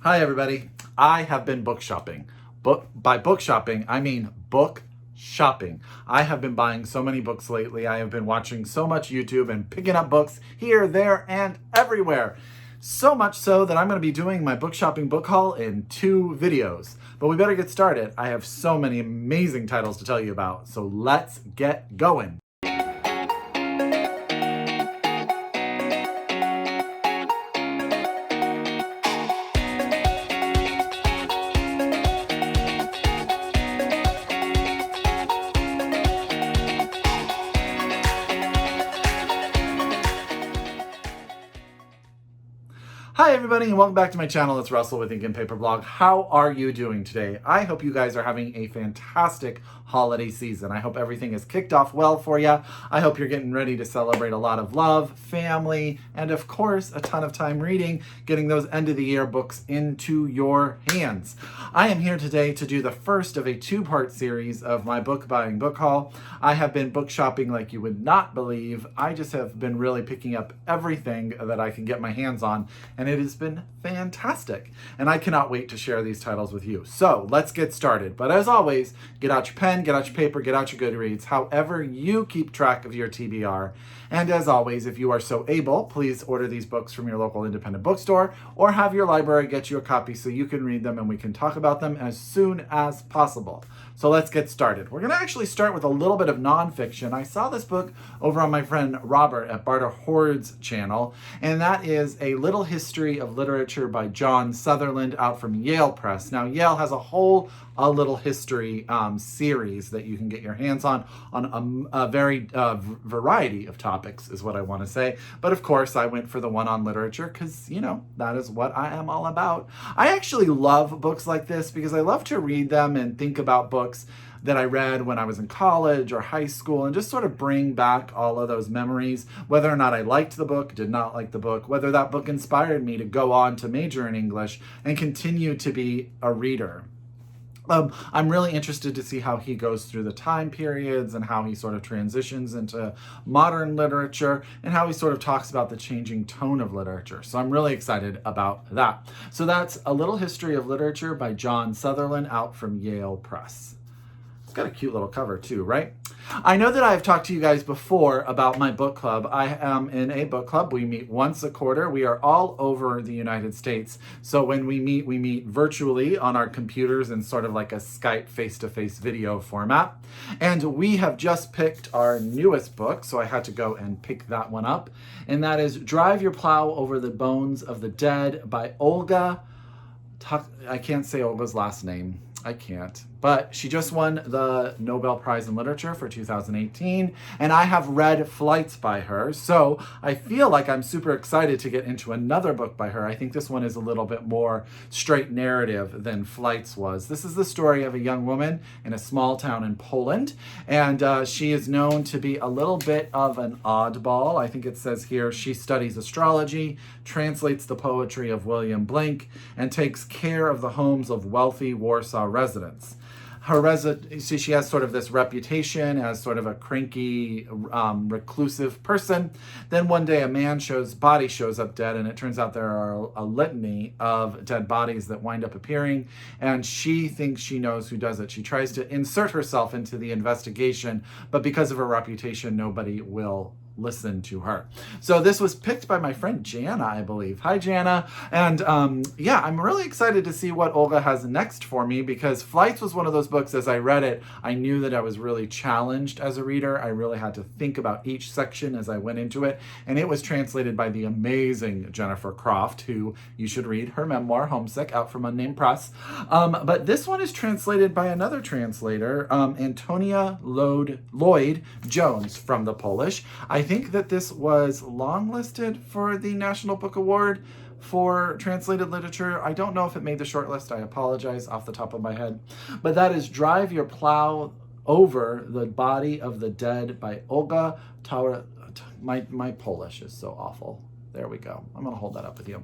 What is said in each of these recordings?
Hi everybody. I have been book shopping. By book shopping, I mean book shopping. I have been buying so many books lately. I have been watching so much YouTube and picking up books here, there, and everywhere. So much so that I'm going to be doing my book shopping book haul in 2 videos. But we better get started. I have so many amazing titles to tell you about. So let's get going. Hi everybody and welcome back to my channel. It's Russell with Ink and Paper Blog. How are you doing today? I hope you guys are having a fantastic holiday season. I hope everything is kicked off well for you. I hope you're getting ready to celebrate a lot of love, family, and of course a ton of time reading, getting those end of the year books into your hands. I am here today to do the first of a 2-part series of my book buying book haul. I have been book shopping like you would not believe. I just have been really picking up everything that I can get my hands on, and it has been fantastic. And I cannot wait to share these titles with you. So let's get started. But as always, get out your pen, get out your paper, get out your Goodreads, however you keep track of your TBR. And as always, if you are so able, please order these books from your local independent bookstore or have your library get you a copy so you can read them and we can talk about them as soon as possible. So let's get started. We're going to actually start with a little bit of nonfiction. I saw this book over on my friend Robert at Barter Hord's channel, and that is A Little History of Literature by John Sutherland out from Yale Press. Now, Yale has a little history series that you can get your hands on a very variety of topics is what I want to say. But of course, I went for the one on literature because, you know, that is what I am all about. I actually love books like this because I love to read them and think about books that I read when I was in college or high school and just sort of bring back all of those memories, whether or not I liked the book, did not like the book, whether that book inspired me to go on to major in English and continue to be a reader. I'm really interested to see how he goes through the time periods and how he sort of transitions into modern literature and how he sort of talks about the changing tone of literature. So I'm really excited about that. So that's A Little History of Literature by John Sutherland out from Yale Press. It's got a cute little cover too, right? I know that I've talked to you guys before about my book club. I am in a book club. We meet once a quarter. We are all over the United States. So when we meet virtually on our computers in sort of like a Skype face-to-face video format. And we have just picked our newest book, so I had to go and pick that one up. And that is Drive Your Plow Over the Bones of the Dead by Olga. I can't say Olga's last name. I can't. But she just won the Nobel Prize in Literature for 2018, and I have read Flights by her, so I feel like I'm super excited to get into another book by her. I think this one is a little bit more straight narrative than Flights was. This is the story of a young woman in a small town in Poland, and she is known to be a little bit of an oddball. I think it says here she studies astrology, translates the poetry of William Blake, and takes care of the homes of wealthy Warsaw residents. She has sort of this reputation as sort of a cranky, reclusive person. Then one day a man's body shows up dead, and it turns out there are a litany of dead bodies that wind up appearing, and she thinks she knows who does it. She tries to insert herself into the investigation, but because of her reputation, nobody will listen to her. So this was picked by my friend Jana, I believe. Hi, Jana. And yeah, I'm really excited to see what Olga has next for me because Flights was one of those books, as I read it, I knew that I was really challenged as a reader. I really had to think about each section as I went into it. And it was translated by the amazing Jennifer Croft, who you should read her memoir, Homesick, out from Unnamed Press. But this one is translated by another translator, Antonia Lloyd Jones from the Polish. I think that this was longlisted for the National Book Award for translated literature. I don't know if it made the shortlist. I apologize off the top of my head. But that is Drive Your Plow Over the Body of the Dead by Olga. My Polish is so awful. There we go. I'm going to hold that up with you.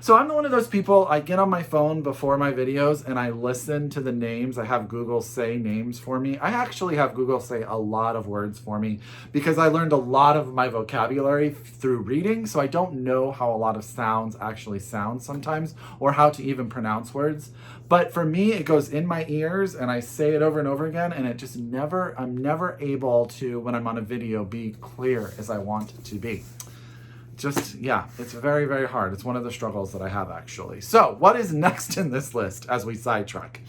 So I'm one of those people, I get on my phone before my videos and I listen to the names. I have Google say names for me. I actually have Google say a lot of words for me because I learned a lot of my vocabulary through reading. So I don't know how a lot of sounds actually sound sometimes or how to even pronounce words. But for me, it goes in my ears and I say it over and over again. And it just I'm never able to, when I'm on a video, be clear as I want it to be. Yeah, it's very, very hard. It's one of the struggles that I have, actually. So what is next in this list as we sidetrack?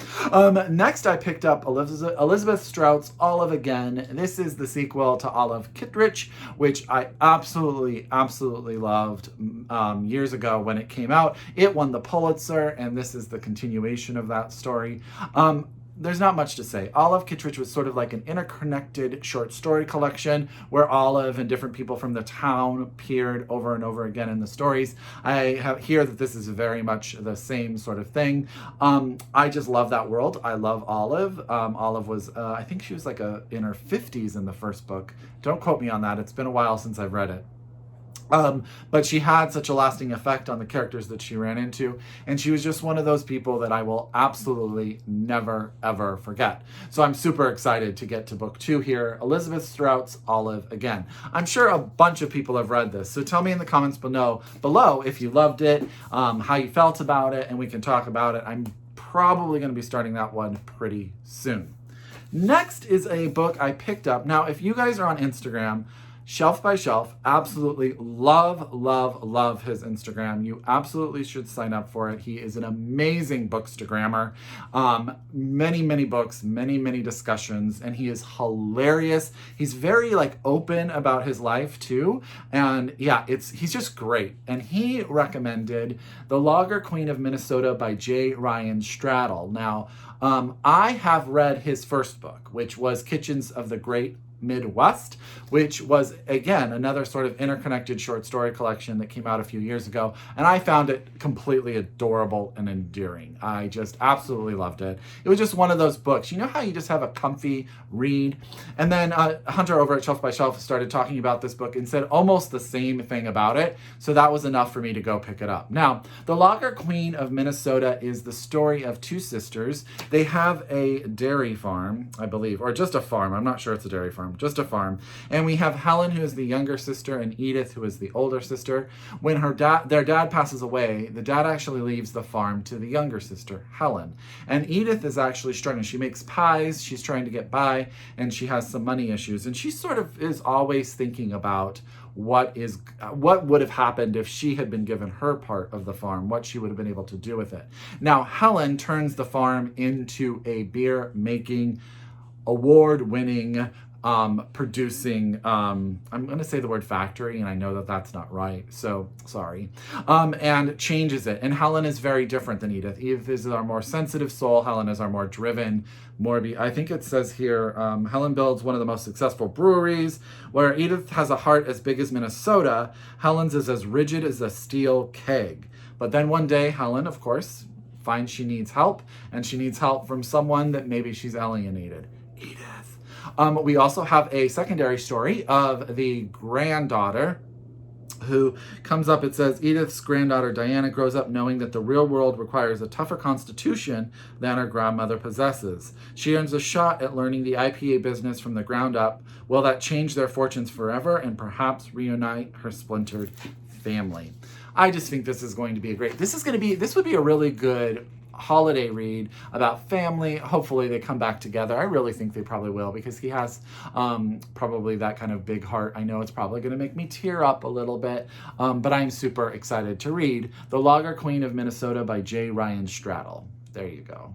Next, I picked up Elizabeth Strout's Olive Again. This is the sequel to Olive Kitteridge, which I absolutely, absolutely loved years ago when it came out. It won the Pulitzer, and this is the continuation of that story. There's not much to say. Olive Kitteridge was sort of like an interconnected short story collection where Olive and different people from the town appeared over and over again in the stories. I hear that this is very much the same sort of thing. I just love that world. I love Olive. Olive was, I think she was like in her 50s in the first book. Don't quote me on that. It's been a while since I've read it. But she had such a lasting effect on the characters that she ran into, and she was just one of those people that I will absolutely never, ever forget. So I'm super excited to get to book 2 here, Elizabeth Strout's Olive Again. I'm sure a bunch of people have read this, so tell me in the comments below if you loved it, how you felt about it, and we can talk about it. I'm probably going to be starting that one pretty soon. Next is a book I picked up. Now, if you guys are on Instagram, Shelf by Shelf, absolutely love, love, love his Instagram. You absolutely should sign up for it. He is an amazing bookstagrammer. Many, many books, many, many discussions, and he is hilarious. He's very open about his life too. And yeah, he's just great. And he recommended The Lager Queen of Minnesota by J. Ryan Stradal. Now, I have read his first book, which was Kitchens of the Great Midwest, which was, again, another sort of interconnected short story collection that came out a few years ago, and I found it completely adorable and endearing. I just absolutely loved it. It was just one of those books. You know how you just have a comfy read? And then Hunter over at Shelf by Shelf started talking about this book and said almost the same thing about it, so that was enough for me to go pick it up. Now, The Lager Queen of Minnesota is the story of 2 sisters. They have a dairy farm, I believe, or just a farm. I'm not sure it's a dairy farm. Just a farm. And we have Helen, who is the younger sister, and Edith, who is the older sister. When their dad passes away, the dad actually leaves the farm to the younger sister, Helen. And Edith is actually struggling. She makes pies, she's trying to get by, and she has some money issues. And she sort of is always thinking about what would have happened if she had been given her part of the farm, what she would have been able to do with it. Now, Helen turns the farm into a beer-making, award-winning, producing, I'm going to say the word factory, and I know that that's not right, so sorry, and changes it. And Helen is very different than Edith. Edith is our more sensitive soul. Helen is our more driven, I think it says here, Helen builds one of the most successful breweries, where Edith has a heart as big as Minnesota. Helen's is as rigid as a steel keg. But then one day, Helen, of course, finds she needs help, and she needs help from someone that maybe she's alienated. Edith. We also have a secondary story of the granddaughter who comes up. It says, Edith's granddaughter Diana grows up knowing that the real world requires a tougher constitution than her grandmother possesses. She earns a shot at learning the IPA business from the ground up. Will that change their fortunes forever and perhaps reunite her splintered family? I just think this is going to be this would be a really good holiday read about family. Hopefully they come back together. I really think they probably will, because he has probably that kind of big heart. I know it's probably going to make me tear up a little bit, but I'm super excited to read The Lager Queen of Minnesota by J. Ryan Stradal. There you go.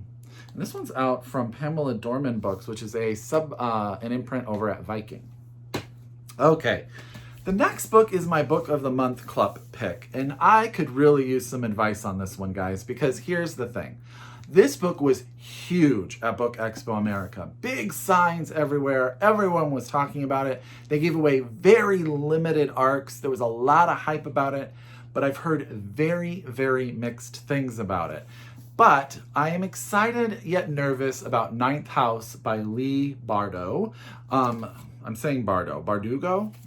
And this one's out from Pamela Dorman Books, which is an imprint over at Viking. Okay. The next book is my Book of the Month Club pick, and I could really use some advice on this one, guys, because here's the thing. This book was huge at Book Expo America. Big signs everywhere. Everyone was talking about it. They gave away very limited arcs. There was a lot of hype about it, but I've heard very, very mixed things about it. But I am excited yet nervous about Ninth House by Leigh Bardugo. I'm saying Bardugo.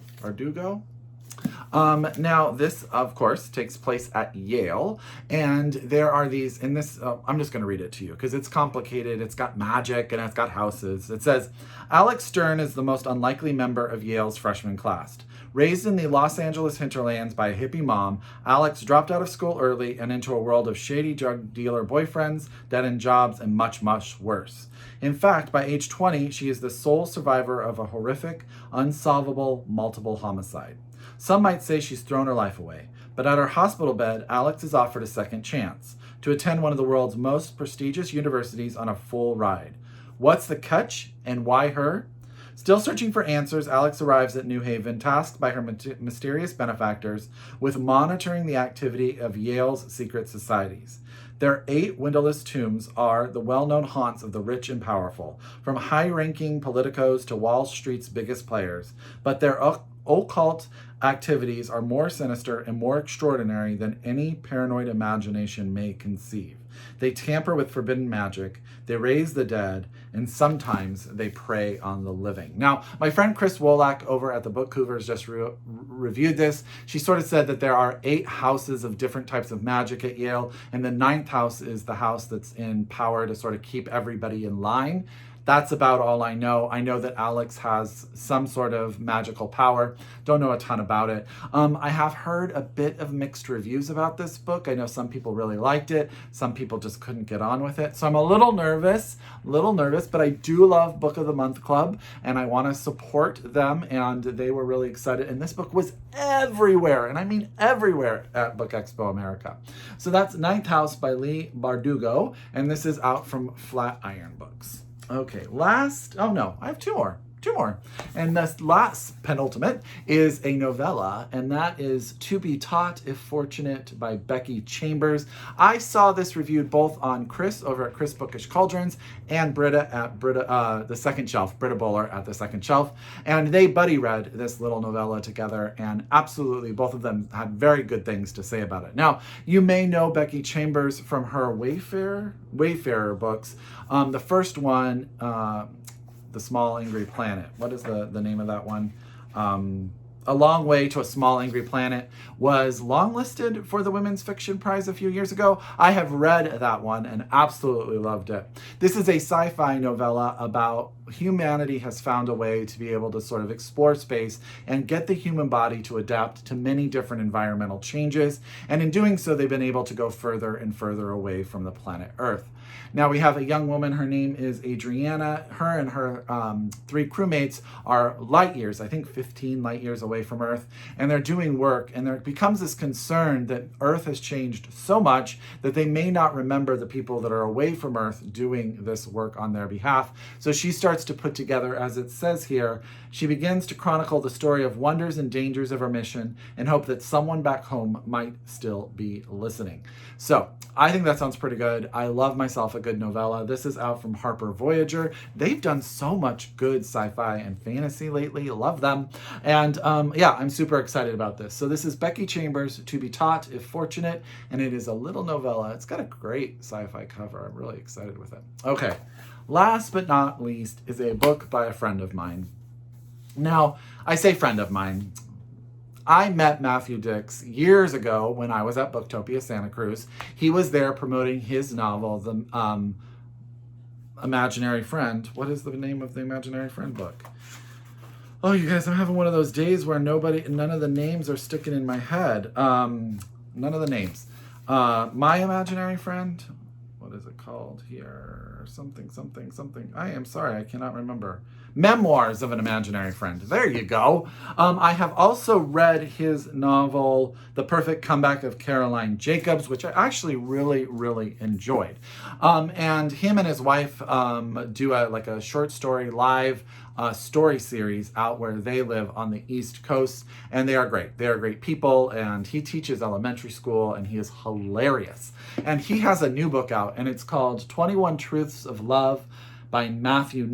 Now, this, of course, takes place at Yale, and there are these, in this, I'm just going to read it to you because it's complicated. It's got magic and it's got houses. It says, Alex Stern is the most unlikely member of Yale's freshman class. Raised in the Los Angeles hinterlands by a hippie mom, Alex dropped out of school early and into a world of shady drug dealer boyfriends, dead-end jobs, and much, much worse. In fact, by age 20, she is the sole survivor of a horrific, unsolvable, multiple homicide. Some might say she's thrown her life away, but at her hospital bed, Alex is offered a second chance to attend one of the world's most prestigious universities on a full ride. What's the catch and why her? Still searching for answers, Alex arrives at New Haven, tasked by her mysterious benefactors with monitoring the activity of Yale's secret societies. Their 8 windowless tombs are the well-known haunts of the rich and powerful, from high-ranking politicos to Wall Street's biggest players, but their occult activities are more sinister and more extraordinary than any paranoid imagination may conceive. They tamper with forbidden magic, they raise the dead, and sometimes they prey on the living. Now, my friend Chris Wolak over at the Bookhoovers just reviewed this. She sort of said that there are 8 houses of different types of magic at Yale, and the 9th house is the house that's in power to sort of keep everybody in line. That's about all I know. I know that Alex has some sort of magical power. Don't know a ton about it. I have heard a bit of mixed reviews about this book. I know some people really liked it. Some people just couldn't get on with it. So I'm a little nervous, but I do love Book of the Month Club and I want to support them, and they were really excited. And this book was everywhere, and I mean everywhere at Book Expo America. So that's 9th House by Leigh Barugo, and this is out from Flatiron Books. Okay, I have two more. And this last penultimate is a novella, and that is To Be Taught If Fortunate by Becky Chambers. I saw this reviewed both on Chris over at Chris Bookish Cauldrons and Britta at The Second Shelf, Britta Bowler at The Second Shelf. And they buddy read this little novella together, and absolutely both of them had very good things to say about it. Now, you may know Becky Chambers from her Wayfarer books. The first one, The Small Angry Planet. What is the name of that one? A Long Way to a Small Angry Planet was longlisted for the Women's Fiction Prize a few years ago. I have read that one and absolutely loved it. This is a sci-fi novella about humanity has found a way to be able to sort of explore space and get the human body to adapt to many different environmental changes. And in doing so, they've been able to go further and further away from the planet Earth. Now we have a young woman, her name is Adriana. Her and her 3 crewmates are light years, I think 15 light years away from Earth, and they're doing work, and there becomes this concern that Earth has changed so much that they may not remember the people that are away from Earth doing this work on their behalf. So she starts to put together, as it says here, she begins to chronicle the story of wonders and dangers of her mission and hope that someone back home might still be listening. So I think that sounds pretty good. I love myself a good novella. This is out from Harper Voyager. They've done so much good sci-fi and fantasy lately. Love them. And yeah, I'm super excited about this. So this is Becky Chambers, To Be Taught If Fortunate, and it is a little novella. It's got a great sci-fi cover. I'm really excited with it. Okay, last but not least is a book by a friend of mine. Now, I say friend of mine. I met Matthew Dix years ago when I was at Booktopia Santa Cruz. He was there promoting his novel, The Imaginary Friend. What is the name of the Imaginary Friend book? Oh, you guys, I'm having one of those days where none of the names are sticking in my head. None of the names. My Imaginary Friend. What is it called here? Something. I am sorry, I cannot remember. Memoirs of an Imaginary Friend. There you go. I have also read his novel, The Perfect Comeback of Caroline Jacobs, which I actually really, really enjoyed. And him and his wife do a short story live story series out where they live on the East Coast, and they are great. They are great people, and he teaches elementary school, and he is hilarious. And he has a new book out, and it's called 21 Truths of Love by Matthew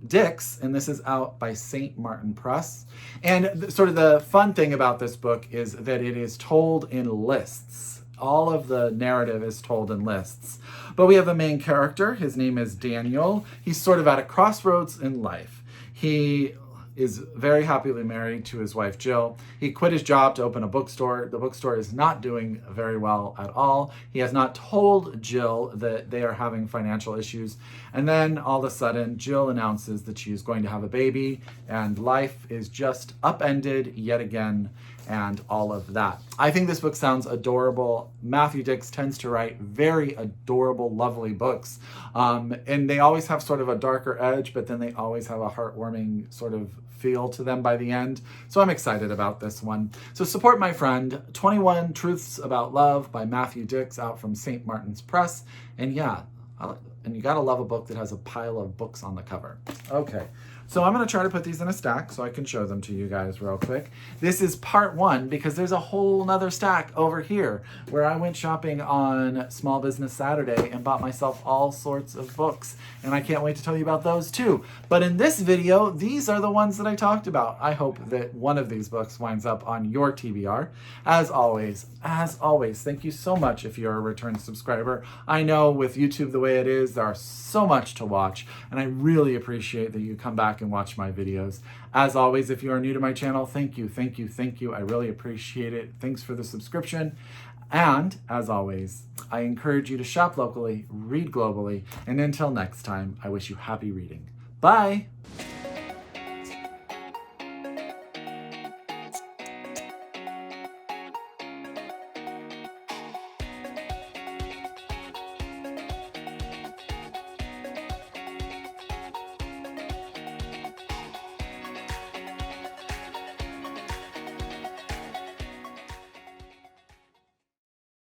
Dix, and this is out by St. Martin Press. And sort of the fun thing about this book is that it is told in lists. All of the narrative is told in lists. But we have a main character. His name is Daniel. He's sort of at a crossroads in life. He is very happily married to his wife, Jill. He quit his job to open a bookstore. The bookstore is not doing very well at all. He has not told Jill that they are having financial issues. And then all of a sudden, Jill announces that she is going to have a baby, and life is just upended yet again, and all of that. I think this book sounds adorable. Matthew Dix tends to write very adorable, lovely books. And they always have sort of a darker edge, but then they always have a heartwarming sort of feel to them by the end. So I'm excited about this one. So support my friend, 21 Truths About Love by Matthew Dix, out from St. Martin's Press. And yeah, and you gotta love a book that has a pile of books on the cover. Okay. So I'm going to try to put these in a stack so I can show them to you guys real quick. This is part one because there's a whole nother stack over here where I went shopping on Small Business Saturday and bought myself all sorts of books. And I can't wait to tell you about those too. But in this video, these are the ones that I talked about. I hope that one of these books winds up on your TBR. As always, thank you so much if you're a return subscriber. I know with YouTube the way it is, there are so much to watch, and I really appreciate that you come back and watch my videos. As always, if you are new to my channel, thank you. I really appreciate it. Thanks for the subscription. And as always, I encourage you to shop locally, read globally, and until next time, I wish you happy reading. Bye!